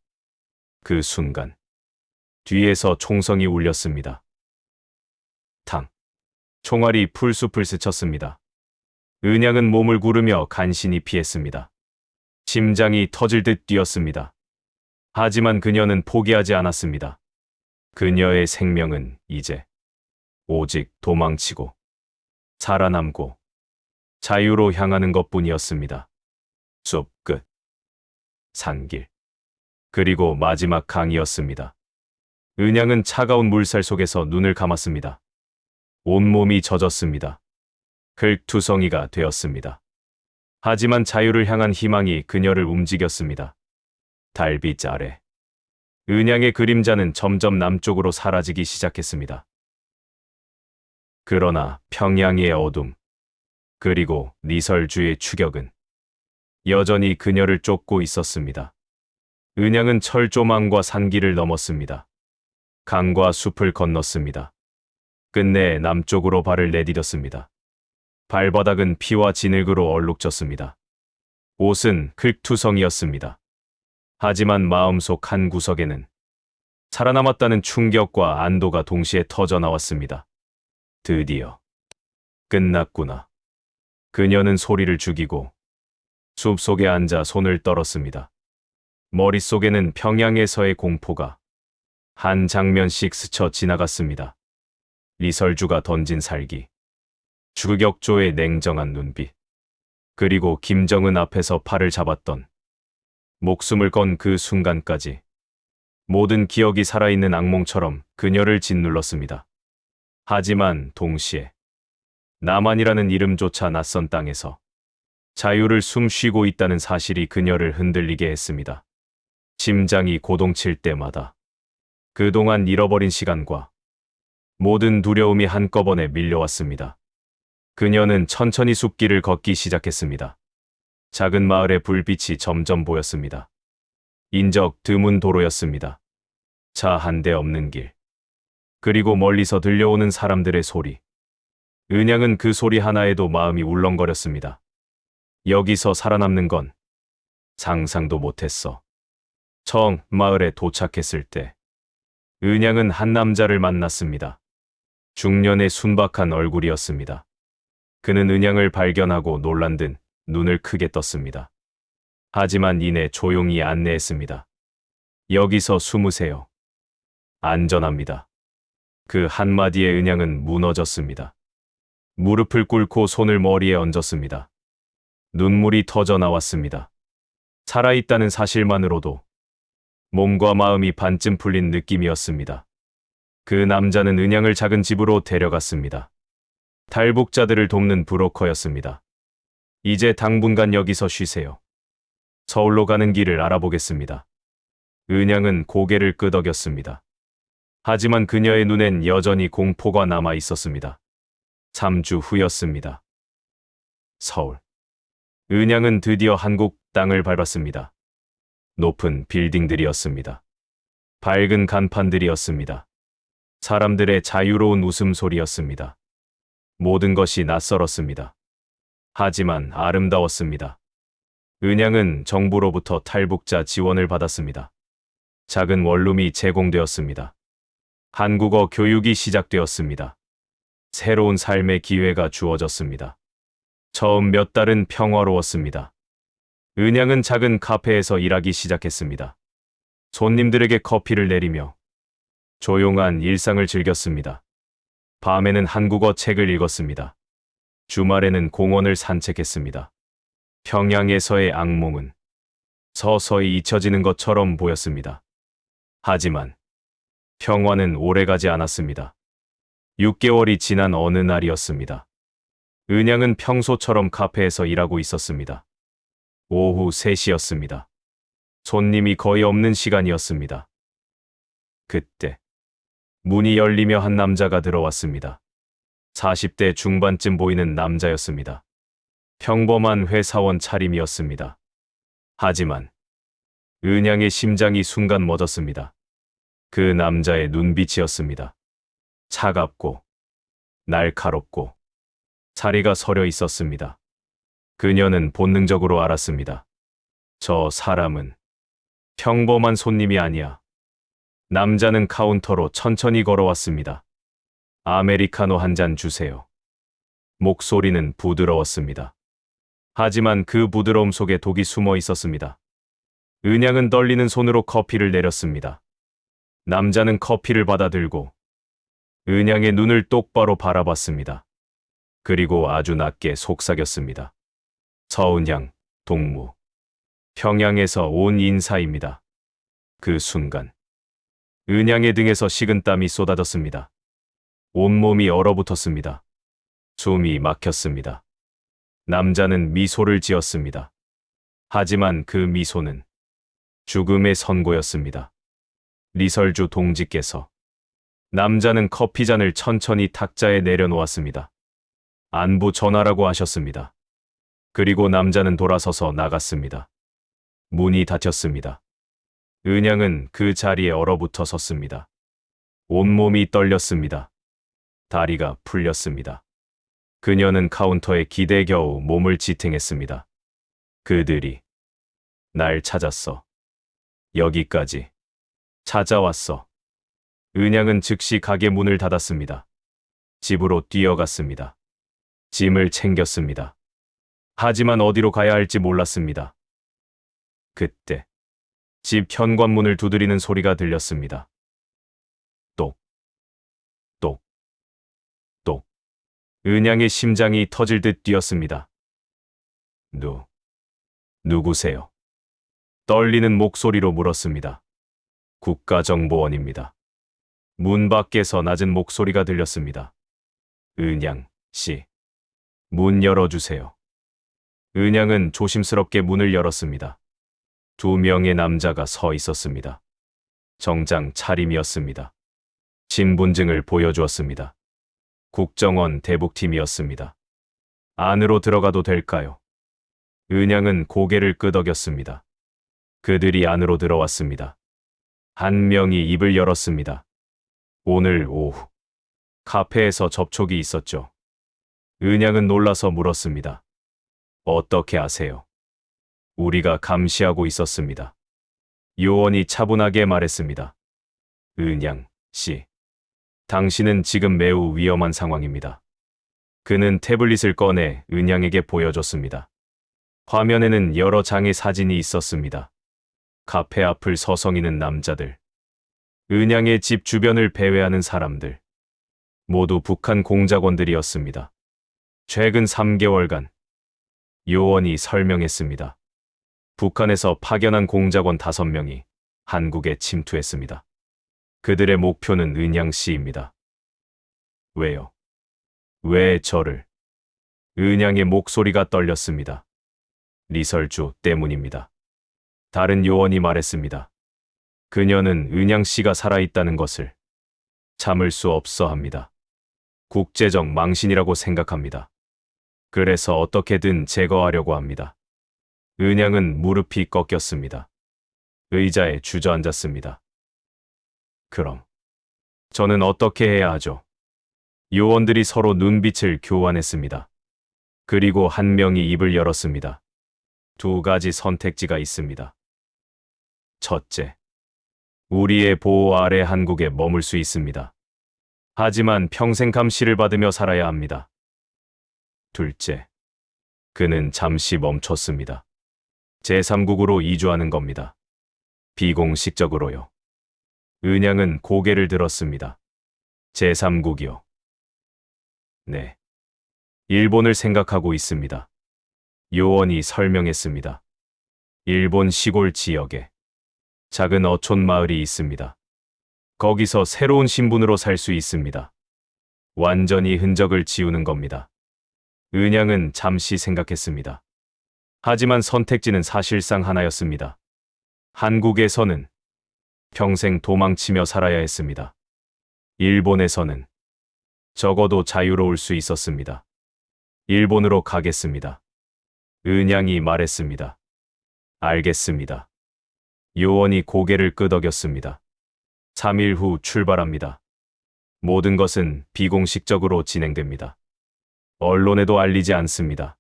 [SPEAKER 2] 그 순간 뒤에서 총성이 울렸습니다. 탕. 총알이 풀숲을 스쳤습니다. 은양은 몸을 구르며 간신히 피했습니다. 심장이 터질 듯 뛰었습니다. 하지만 그녀는 포기하지 않았습니다. 그녀의 생명은 이제 오직 도망치고 살아남고 자유로 향하는 것뿐이었습니다. 숲 끝. 산길. 그리고 마지막 강이었습니다. 은양은 차가운 물살 속에서 눈을 감았습니다. 온몸이 젖었습니다. 흙투성이가 되었습니다. 하지만 자유를 향한 희망이 그녀를 움직였습니다. 달빛 아래. 은양의 그림자는 점점 남쪽으로 사라지기 시작했습니다. 그러나 평양의 어둠, 그리고 리설주의 추격은 여전히 그녀를 쫓고 있었습니다. 은양은 철조망과 산길을 넘었습니다. 강과 숲을 건넜습니다. 끝내 남쪽으로 발을 내디뎠습니다. 발바닥은 피와 진흙으로 얼룩졌습니다. 옷은 흙투성이었습니다. 하지만 마음속 한 구석에는 살아남았다는 충격과 안도가 동시에 터져나왔습니다. 드디어 끝났구나. 그녀는 소리를 죽이고 숲속에 앉아 손을 떨었습니다. 머릿속에는 평양에서의 공포가 한 장면씩 스쳐 지나갔습니다. 리설주가 던진 살기, 주격조의 냉정한 눈빛, 그리고 김정은 앞에서 팔을 잡았던 목숨을 건 그 순간까지 모든 기억이 살아있는 악몽처럼 그녀를 짓눌렀습니다. 하지만 동시에 남한이라는 이름조차 낯선 땅에서 자유를 숨쉬고 있다는 사실이 그녀를 흔들리게 했습니다. 심장이 고동칠 때마다 그동안 잃어버린 시간과 모든 두려움이 한꺼번에 밀려왔습니다. 그녀는 천천히 숲길을 걷기 시작했습니다. 작은 마을의 불빛이 점점 보였습니다. 인적 드문 도로였습니다. 차 한 대 없는 길. 그리고 멀리서 들려오는 사람들의 소리. 은양은 그 소리 하나에도 마음이 울렁거렸습니다. 여기서 살아남는 건 상상도 못했어. 처음 마을에 도착했을 때 은양은 한 남자를 만났습니다. 중년의 순박한 얼굴이었습니다. 그는 은양을 발견하고 놀란 듯 눈을 크게 떴습니다. 하지만 이내 조용히 안내했습니다. 여기서 숨으세요. 안전합니다. 그 한마디에 은양은 무너졌습니다. 무릎을 꿇고 손을 머리에 얹었습니다. 눈물이 터져 나왔습니다. 살아있다는 사실만으로도 몸과 마음이 반쯤 풀린 느낌이었습니다. 그 남자는 은양을 작은 집으로 데려갔습니다. 탈북자들을 돕는 브로커였습니다. 이제 당분간 여기서 쉬세요. 서울로 가는 길을 알아보겠습니다. 은양은 고개를 끄덕였습니다. 하지만 그녀의 눈엔 여전히 공포가 남아 있었습니다. 3주 후였습니다. 서울. 은양은 드디어 한국 땅을 밟았습니다. 높은 빌딩들이었습니다. 밝은 간판들이었습니다. 사람들의 자유로운 웃음소리였습니다. 모든 것이 낯설었습니다. 하지만 아름다웠습니다. 은양은 정부로부터 탈북자 지원을 받았습니다. 작은 원룸이 제공되었습니다. 한국어 교육이 시작되었습니다. 새로운 삶의 기회가 주어졌습니다. 처음 몇 달은 평화로웠습니다. 은양은 작은 카페에서 일하기 시작했습니다. 손님들에게 커피를 내리며 조용한 일상을 즐겼습니다. 밤에는 한국어 책을 읽었습니다. 주말에는 공원을 산책했습니다. 평양에서의 악몽은 서서히 잊혀지는 것처럼 보였습니다. 하지만 평화는 오래가지 않았습니다. 6개월이 지난 어느 날이었습니다. 은양은 평소처럼 카페에서 일하고 있었습니다. 오후 3시였습니다. 손님이 거의 없는 시간이었습니다. 그때 문이 열리며 한 남자가 들어왔습니다. 40대 중반쯤 보이는 남자였습니다. 평범한 회사원 차림이었습니다. 하지만 은양의 심장이 순간 멎었습니다. 그 남자의 눈빛이었습니다. 차갑고 날카롭고 자리가 서려 있었습니다. 그녀는 본능적으로 알았습니다. 저 사람은 평범한 손님이 아니야. 남자는 카운터로 천천히 걸어왔습니다. 아메리카노 한 잔 주세요. 목소리는 부드러웠습니다. 하지만 그 부드러움 속에 독이 숨어 있었습니다. 은양은 떨리는 손으로 커피를 내렸습니다. 남자는 커피를 받아들고 은양의 눈을 똑바로 바라봤습니다. 그리고 아주 낮게 속삭였습니다. 서은양, 동무. 평양에서 온 인사입니다. 그 순간 은양의 등에서 식은땀이 쏟아졌습니다. 온몸이 얼어붙었습니다. 숨이 막혔습니다. 남자는 미소를 지었습니다. 하지만 그 미소는 죽음의 선고였습니다. 리설주 동지께서 남자는 커피잔을 천천히 탁자에 내려놓았습니다. 안부 전하라고 하셨습니다. 그리고 남자는 돌아서서 나갔습니다. 문이 닫혔습니다. 은양은 그 자리에 얼어붙어 섰습니다. 온몸이 떨렸습니다. 다리가 풀렸습니다. 그녀는 카운터에 기대 겨우 몸을 지탱했습니다. 그들이 날 찾았어. 여기까지 찾아왔어. 은양은 즉시 가게 문을 닫았습니다. 집으로 뛰어갔습니다. 짐을 챙겼습니다. 하지만 어디로 가야 할지 몰랐습니다. 그때 집 현관문을 두드리는 소리가 들렸습니다. 똑, 똑, 똑. 은양의 심장이 터질 듯 뛰었습니다. 누구세요? 떨리는 목소리로 물었습니다. 국가정보원입니다. 문 밖에서 낮은 목소리가 들렸습니다. 은양 씨, 문 열어주세요. 은양은 조심스럽게 문을 열었습니다. 2명의 남자가 서 있었습니다. 정장 차림이었습니다. 신분증을 보여주었습니다. 국정원 대북팀이었습니다. 안으로 들어가도 될까요? 은양은 고개를 끄덕였습니다. 그들이 안으로 들어왔습니다. 한 명이 입을 열었습니다. 오늘 오후 카페에서 접촉이 있었죠. 은양은 놀라서 물었습니다. 어떻게 아세요? 우리가 감시하고 있었습니다. 요원이 차분하게 말했습니다. 은양 씨, 당신은 지금 매우 위험한 상황입니다. 그는 태블릿을 꺼내 은양에게 보여줬습니다. 화면에는 여러 장의 사진이 있었습니다. 카페 앞을 서성이는 남자들, 은양의 집 주변을 배회하는 사람들, 모두 북한 공작원들이었습니다. 최근 3개월간 요원이 설명했습니다. 북한에서 파견한 공작원 5명이 한국에 침투했습니다. 그들의 목표는 은양 씨입니다. 왜요? 왜 저를? 은양의 목소리가 떨렸습니다. 리설주 때문입니다. 다른 요원이 말했습니다. 그녀는 은양 씨가 살아있다는 것을 참을 수 없어 합니다. 국제적 망신이라고 생각합니다. 그래서 어떻게든 제거하려고 합니다. 은양은 무릎이 꺾였습니다. 의자에 주저앉았습니다. 그럼 저는 어떻게 해야 하죠? 요원들이 서로 눈빛을 교환했습니다. 그리고 한 명이 입을 열었습니다. 2가지 선택지가 있습니다. 첫째, 우리의 보호 아래 한국에 머물 수 있습니다. 하지만 평생 감시를 받으며 살아야 합니다. 둘째, 그는 잠시 멈췄습니다. 제3국으로 이주하는 겁니다. 비공식적으로요. 은양은 고개를 들었습니다. 제3국이요. 네. 일본을 생각하고 있습니다. 요원이 설명했습니다. 일본 시골 지역에 작은 어촌 마을이 있습니다. 거기서 새로운 신분으로 살 수 있습니다. 완전히 흔적을 지우는 겁니다. 은양은 잠시 생각했습니다. 하지만 선택지는 사실상 하나였습니다. 한국에서는 평생 도망치며 살아야 했습니다. 일본에서는 적어도 자유로울 수 있었습니다. 일본으로 가겠습니다. 은양이 말했습니다. 알겠습니다. 요원이 고개를 끄덕였습니다. 3일 후 출발합니다. 모든 것은 비공식적으로 진행됩니다. 언론에도 알리지 않습니다.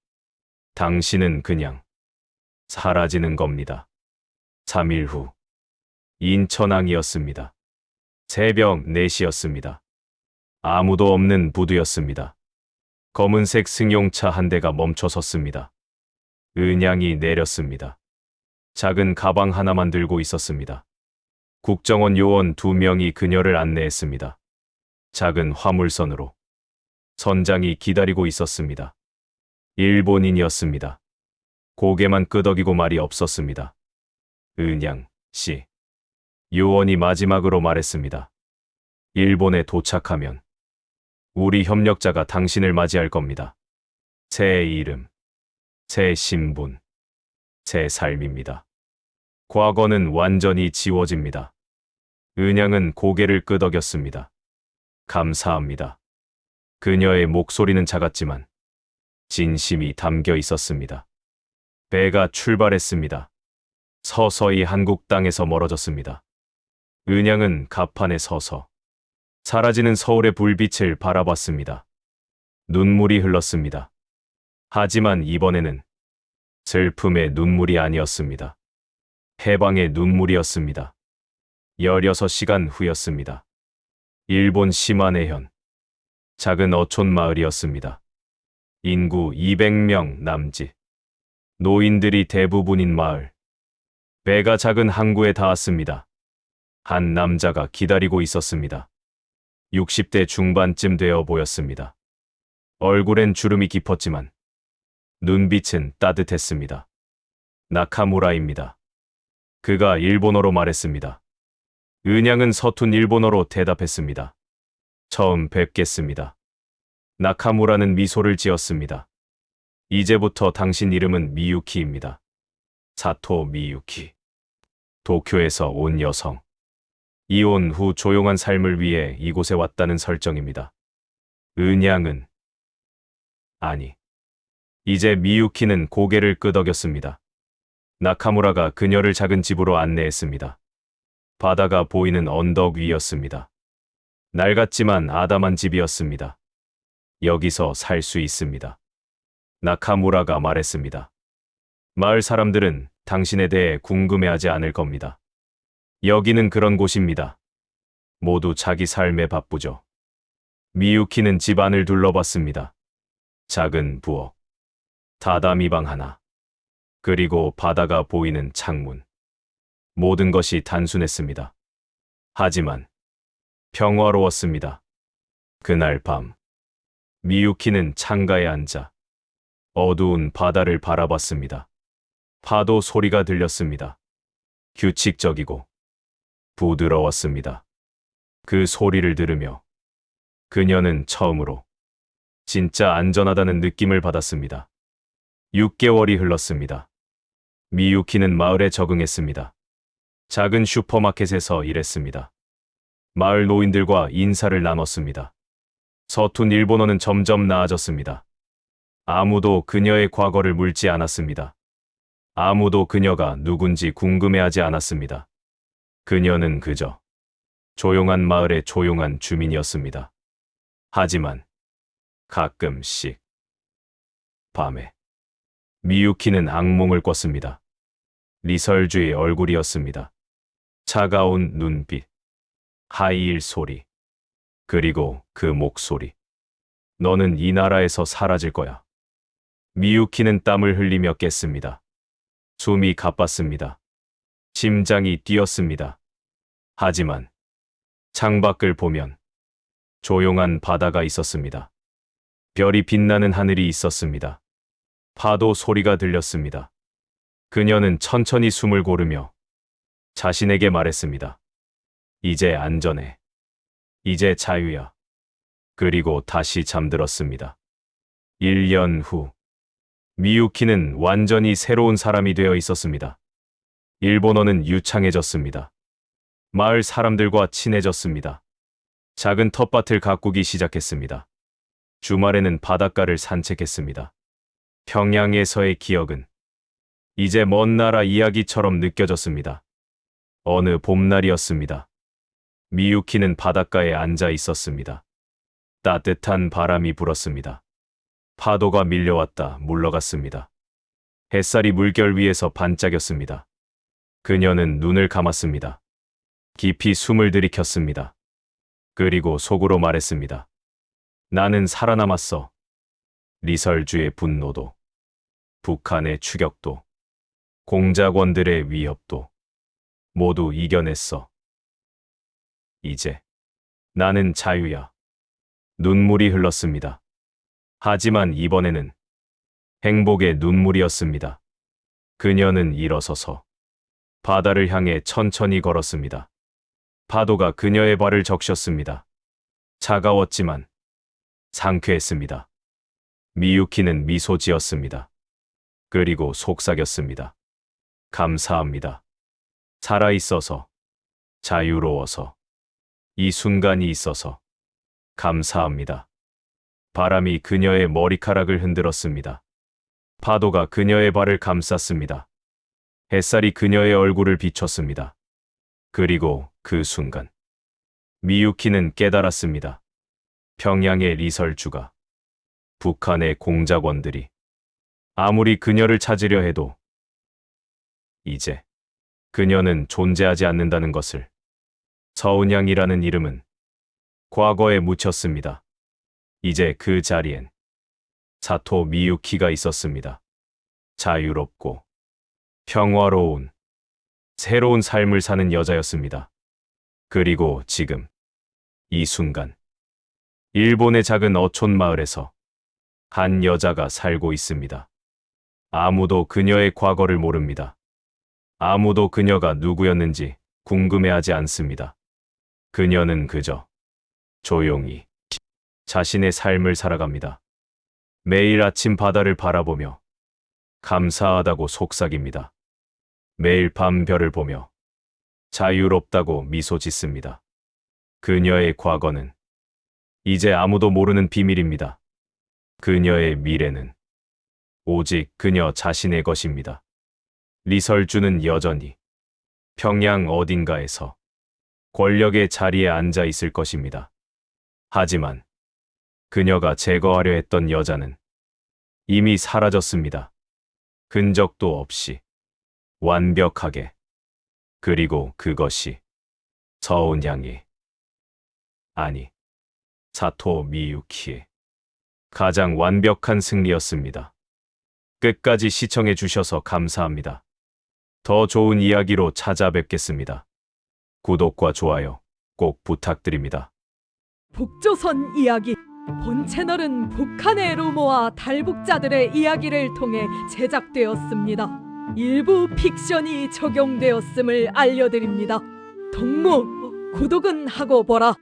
[SPEAKER 2] 당신은 그냥 사라지는 겁니다. 3일 후 인천항이었습니다. 새벽 4시였습니다. 아무도 없는 부두였습니다. 검은색 승용차 한 대가 멈춰 섰습니다. 은양이 내렸습니다. 작은 가방 하나만 들고 있었습니다. 국정원 요원 2명이 그녀를 안내했습니다. 작은 화물선으로. 선장이 기다리고 있었습니다. 일본인이었습니다. 고개만 끄덕이고 말이 없었습니다. 은양 씨, 요원이 마지막으로 말했습니다. 일본에 도착하면 우리 협력자가 당신을 맞이할 겁니다. 새 이름, 새 신분, 새 삶입니다. 과거는 완전히 지워집니다. 은양은 고개를 끄덕였습니다. 감사합니다. 그녀의 목소리는 작았지만 진심이 담겨 있었습니다. 배가 출발했습니다. 서서히 한국 땅에서 멀어졌습니다. 은양은 갑판에 서서 사라지는 서울의 불빛을 바라봤습니다. 눈물이 흘렀습니다. 하지만 이번에는 슬픔의 눈물이 아니었습니다. 해방의 눈물이었습니다. 16시간 후였습니다. 일본 시마네현 작은 어촌 마을이었습니다. 인구 200명 남짓. 노인들이 대부분인 마을. 배가 작은 항구에 닿았습니다. 한 남자가 기다리고 있었습니다. 60대 중반쯤 되어 보였습니다. 얼굴엔 주름이 깊었지만 눈빛은 따뜻했습니다. 나카무라입니다. 그가 일본어로 말했습니다. 은양은 서툰 일본어로 대답했습니다. 처음 뵙겠습니다. 나카무라는 미소를 지었습니다. 이제부터 당신 이름은 미유키입니다. 사토 미유키. 도쿄에서 온 여성. 이혼 후 조용한 삶을 위해 이곳에 왔다는 설정입니다. 은양은 아니. 이제 미유키는 고개를 끄덕였습니다. 나카무라가 그녀를 작은 집으로 안내했습니다. 바다가 보이는 언덕 위였습니다. 낡았지만 아담한 집이었습니다. 여기서 살 수 있습니다. 나카무라가 말했습니다. 마을 사람들은 당신에 대해 궁금해하지 않을 겁니다. 여기는 그런 곳입니다. 모두 자기 삶에 바쁘죠. 미유키는 집 안을 둘러봤습니다. 작은 부엌, 다다미방 하나, 그리고 바다가 보이는 창문. 모든 것이 단순했습니다. 하지만 평화로웠습니다. 그날 밤, 미유키는 창가에 앉아 어두운 바다를 바라봤습니다. 파도 소리가 들렸습니다. 규칙적이고 부드러웠습니다. 그 소리를 들으며 그녀는 처음으로 진짜 안전하다는 느낌을 받았습니다. 6개월이 흘렀습니다. 미유키는 마을에 적응했습니다. 작은 슈퍼마켓에서 일했습니다. 마을 노인들과 인사를 나눴습니다. 서툰 일본어는 점점 나아졌습니다. 아무도 그녀의 과거를 묻지 않았습니다. 아무도 그녀가 누군지 궁금해하지 않았습니다. 그녀는 그저 조용한 마을의 조용한 주민이었습니다. 하지만 가끔씩 밤에 미유키는 악몽을 꿨습니다. 리설주의 얼굴이었습니다. 차가운 눈빛, 하이힐 소리, 그리고 그 목소리. 너는 이 나라에서 사라질 거야. 미유키는 땀을 흘리며 깼습니다. 숨이 가빴습니다. 심장이 뛰었습니다. 하지만 창밖을 보면 조용한 바다가 있었습니다. 별이 빛나는 하늘이 있었습니다. 파도 소리가 들렸습니다. 그녀는 천천히 숨을 고르며 자신에게 말했습니다. 이제 안전해. 이제 자유야. 그리고 다시 잠들었습니다. 1년 후, 미유키는 완전히 새로운 사람이 되어 있었습니다. 일본어는 유창해졌습니다. 마을 사람들과 친해졌습니다. 작은 텃밭을 가꾸기 시작했습니다. 주말에는 바닷가를 산책했습니다. 평양에서의 기억은 이제 먼 나라 이야기처럼 느껴졌습니다. 어느 봄날이었습니다. 미유키는 바닷가에 앉아 있었습니다. 따뜻한 바람이 불었습니다. 파도가 밀려왔다 물러갔습니다. 햇살이 물결 위에서 반짝였습니다. 그녀는 눈을 감았습니다. 깊이 숨을 들이켰습니다. 그리고 속으로 말했습니다. 나는 살아남았어. 리설주의 분노도, 북한의 추격도, 공작원들의 위협도 모두 이겨냈어. 이제 나는 자유야. 눈물이 흘렀습니다. 하지만 이번에는 행복의 눈물이었습니다. 그녀는 일어서서 바다를 향해 천천히 걸었습니다. 파도가 그녀의 발을 적셨습니다. 차가웠지만 상쾌했습니다. 미유키는 미소 지었습니다. 그리고 속삭였습니다. 감사합니다. 살아있어서, 자유로워서, 이 순간이 있어서 감사합니다. 바람이 그녀의 머리카락을 흔들었습니다. 파도가 그녀의 발을 감쌌습니다. 햇살이 그녀의 얼굴을 비췄습니다. 그리고 그 순간 미유키는 깨달았습니다. 평양의 리설주가, 북한의 공작원들이 아무리 그녀를 찾으려 해도 이제 그녀는 존재하지 않는다는 것을. 서은양이라는 이름은 과거에 묻혔습니다. 이제 그 자리엔 사토 미유키가 있었습니다. 자유롭고 평화로운 새로운 삶을 사는 여자였습니다. 그리고 지금 이 순간 일본의 작은 어촌 마을에서 한 여자가 살고 있습니다. 아무도 그녀의 과거를 모릅니다. 아무도 그녀가 누구였는지 궁금해하지 않습니다. 그녀는 그저 조용히 자신의 삶을 살아갑니다. 매일 아침 바다를 바라보며 감사하다고 속삭입니다. 매일 밤 별을 보며 자유롭다고 미소 짓습니다. 그녀의 과거는 이제 아무도 모르는 비밀입니다. 그녀의 미래는 오직 그녀 자신의 것입니다. 리설주는 여전히 평양 어딘가에서 권력의 자리에 앉아 있을 것입니다. 하지만 그녀가 제거하려 했던 여자는 이미 사라졌습니다. 흔적도 없이 완벽하게. 그리고 그것이 서은양이, 아니, 사토 미유키의 가장 완벽한 승리였습니다. 끝까지 시청해 주셔서 감사합니다. 더 좋은 이야기로 찾아뵙겠습니다. 구독과 좋아요 꼭 부탁드립니다.
[SPEAKER 1] 북조선 이야기. 본 채널은 북한의 루머와 탈북자들의 이야기를 통해 제작되었습니다. 일부 픽션이 적용되었음을 알려드립니다. 동무, 구독은 하고 보라.